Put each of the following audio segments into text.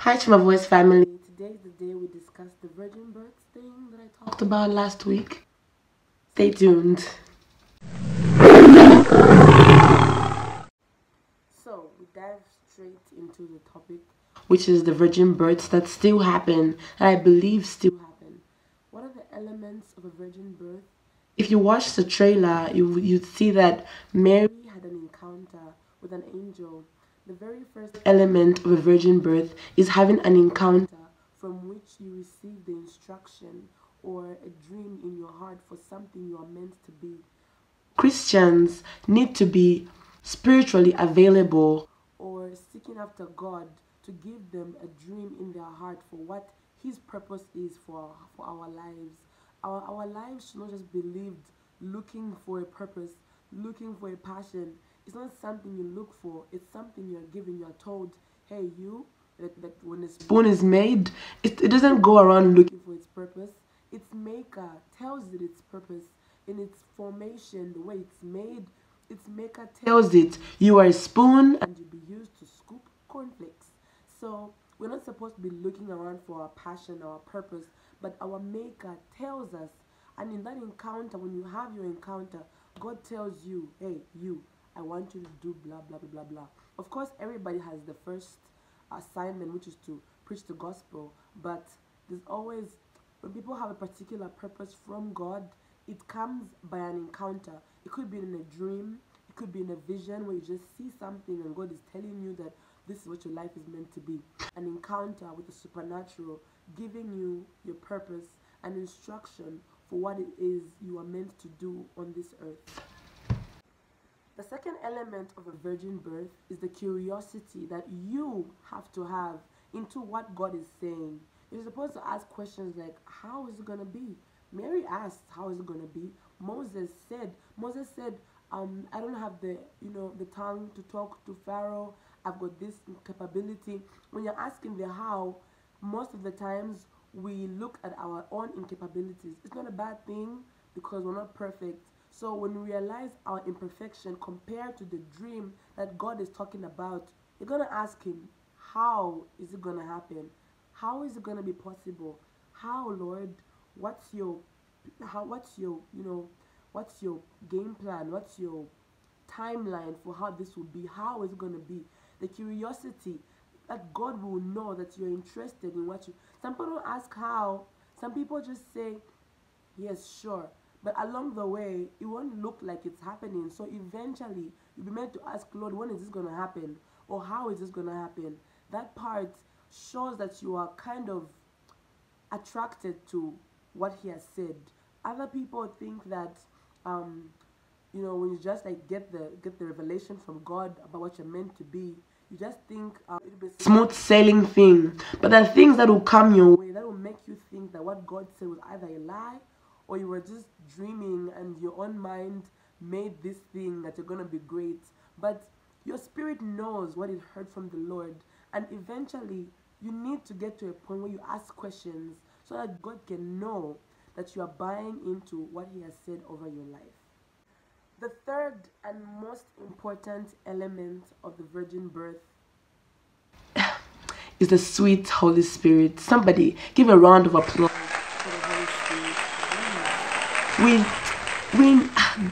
Hi to my voice family. Today is the day we discuss the virgin birth thing that I talked about last week. Stay tuned. So we dive straight into the topic, which is the virgin births that still happen, that I believe still happen. What are the elements of a virgin birth? If you watch the trailer, you'd see that Mary had an encounter with an angel. The very first element of a virgin birth is having an encounter from which you receive the instruction or a dream in your heart for something you are meant to be. Christians need to be spiritually available or seeking after God to give them a dream in their heart for what His purpose is for our lives. Our lives should not just be lived looking for a purpose, looking for a passion. It's not something you look for, it's something you're given. You're told, hey, that when a spoon is made, it doesn't go around looking for its purpose. Its maker tells it its purpose. In its formation, the way it's made, its maker tells it you are a spoon and you'll be used to scoop cornflakes. So we're not supposed to be looking around for our passion, our purpose, but our maker tells us. And in that encounter, when you have your encounter, God tells you, hey, I want you to do blah blah blah blah blah. Of course, everybody has the first assignment, which is to preach the gospel, but there's always, when people have a particular purpose from God, it comes by an encounter. It could be in a dream, it could be in a vision where you just see something and God is telling you that this is what your life is meant to be. An encounter with the supernatural giving you your purpose and instruction for what it is you are meant to do on this earth. The second element of a virgin birth is the curiosity that you have to have into what God is saying. You're supposed to ask questions like, how is it going to be? Mary asked, how is it going to be? Moses said, I don't have the tongue to talk to Pharaoh. I've got this capability. When you're asking the how, most of the times we look at our own incapabilities. It's not a bad thing because we're not perfect. So when we realize our imperfection compared to the dream that God is talking about, you're going to ask Him, how is it going to happen? How is it going to be possible? How, Lord? What's your, what's your game plan? What's your timeline for how this will be? How is it going to be? The curiosity that God will know that you're interested in what you. Some people don't ask how. Some people just say, yes, sure. But along the way, it won't look like it's happening. So eventually, you'll be meant to ask, Lord, when is this going to happen? Or how is this going to happen? That part shows that you are kind of attracted to what He has said. Other people think that, when you just like get the revelation from God about what you're meant to be, you just think it'll be a smooth sailing thing. But there are things that will come your way that will make you think that what God said was either a lie or you were just dreaming and your own mind made this thing that you're gonna be great. But your spirit knows what it heard from the Lord, and eventually you need to get to a point where you ask questions so that God can know that you are buying into what He has said over your life. The third and most important element of the virgin birth is the sweet Holy Spirit. Somebody give a round of applause for the Holy Spirit.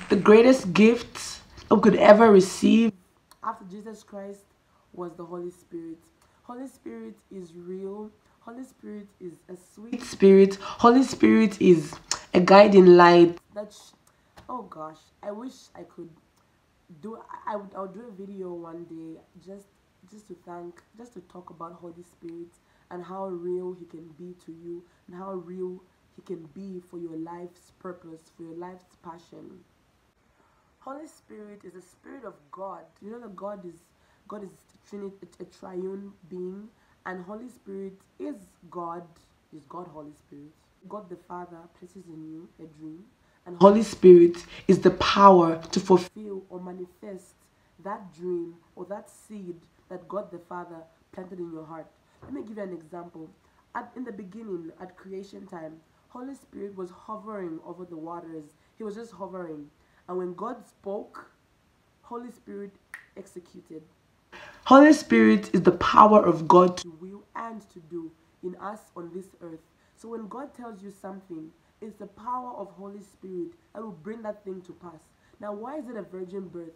The greatest gift we could ever receive after Jesus Christ was the Holy Spirit. Holy Spirit is real. Holy Spirit is a sweet spirit. Holy Spirit is a guiding light. Oh gosh, I wish I could do. I'll do a video one day just to talk about Holy Spirit and how real He can be to you and how real He can be for your life's purpose, for your life's passion. Holy Spirit is the Spirit of God. You know that God is a triune being, and Holy Spirit is God. Is God Holy Spirit? God the Father places in you a dream, and Holy Spirit is the power to fulfill or manifest that dream or that seed that God the Father planted in your heart. Let me give you an example. In the beginning, at creation time, Holy Spirit was hovering over the waters. He was just hovering. And when God spoke, Holy Spirit executed. Holy Spirit is the power of God to will and to do in us on this earth. So when God tells you something, it's the power of Holy Spirit that will bring that thing to pass. Now, why is it a virgin birth?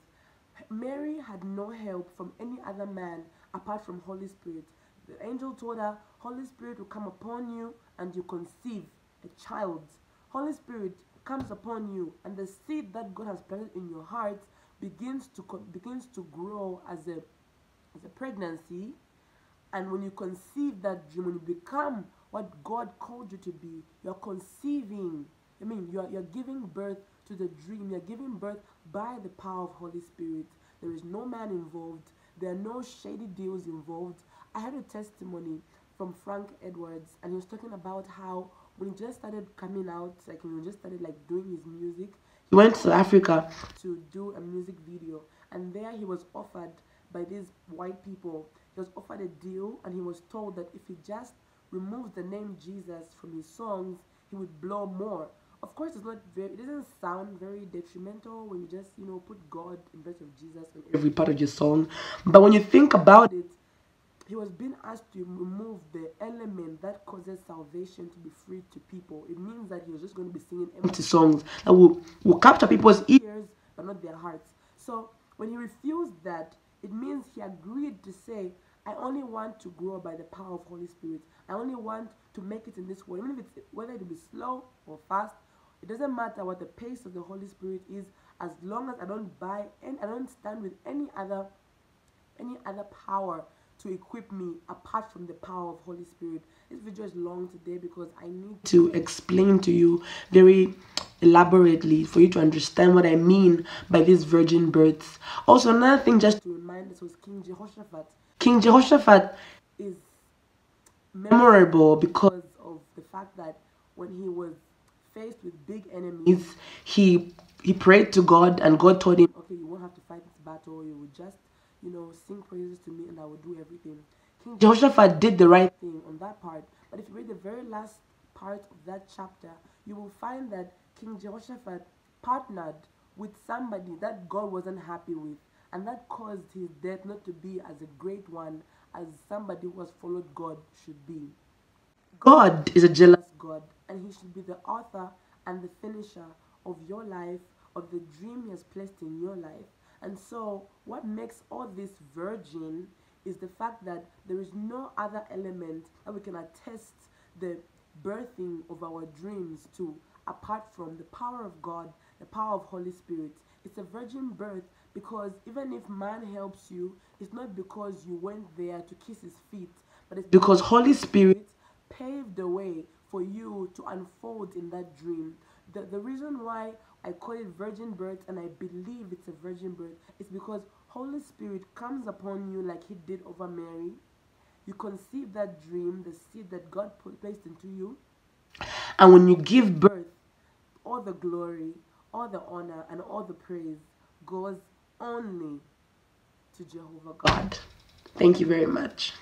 Mary had no help from any other man apart from Holy Spirit. The angel told her, Holy Spirit will come upon you and you conceive a child. Holy Spirit comes upon you and the seed that God has planted in your heart begins to grow as a pregnancy. And when you conceive that dream, when you become what God called you to be, you're conceiving. You're giving birth to the dream. You're giving birth by the power of Holy Spirit. There is no man involved. There are no shady deals involved. I had a testimony from Frank Edwards, and he was talking about how when he just started coming out, like when he just started like doing his music, he went to Africa to do a music video, and there he was offered by these white people. He was offered a deal, and he was told that if he just removes the name Jesus from his songs, he would blow more. Of course, it doesn't sound very detrimental when you just, put God in place of Jesus in every part of your song. But when you think about it, he was being asked to remove the element that causes salvation to be free to people. It means that he was just going to be singing empty songs that will capture people's ears but not their hearts. So when he refused that, it means he agreed to say, I only want to grow by the power of Holy Spirit. I only want to make it in this world. Even if whether it will be slow or fast, it doesn't matter what the pace of the Holy Spirit is, as long as I don't stand with any other power to equip me apart from the power of Holy Spirit. This video is long today because I need to explain to you very elaborately for you to understand what I mean by these virgin births. Also, another thing just to remind us was King Jehoshaphat. King Jehoshaphat is memorable because of the fact that when he was faced with big enemies, he prayed to God, and God told him, okay, you won't have to fight this battle, you will just sing praises to me and I will do everything. King Jehoshaphat did the right thing on that part. But if you read the very last part of that chapter, you will find that King Jehoshaphat partnered with somebody that God wasn't happy with, and that caused his death not to be as a great one as somebody who has followed God should be. God is a jealous God, and he should be the author and the finisher of your life, of the dream he has placed in your life. And so what makes all this virgin is the fact that there is no other element that we can attest the birthing of our dreams to apart from the power of God, the power of Holy Spirit. It's a virgin birth because even if man helps you, it's not because you went there to kiss his feet, but it's because Holy Spirit paved the way for you to unfold in that dream. The reason why I call it virgin birth, and I believe it's a virgin birth, is because Holy Spirit comes upon you like he did over Mary. You conceive that dream, the seed that God placed into you, and when you give birth, all the glory, all the honor, and all the praise goes only to Jehovah God. Thank you very much.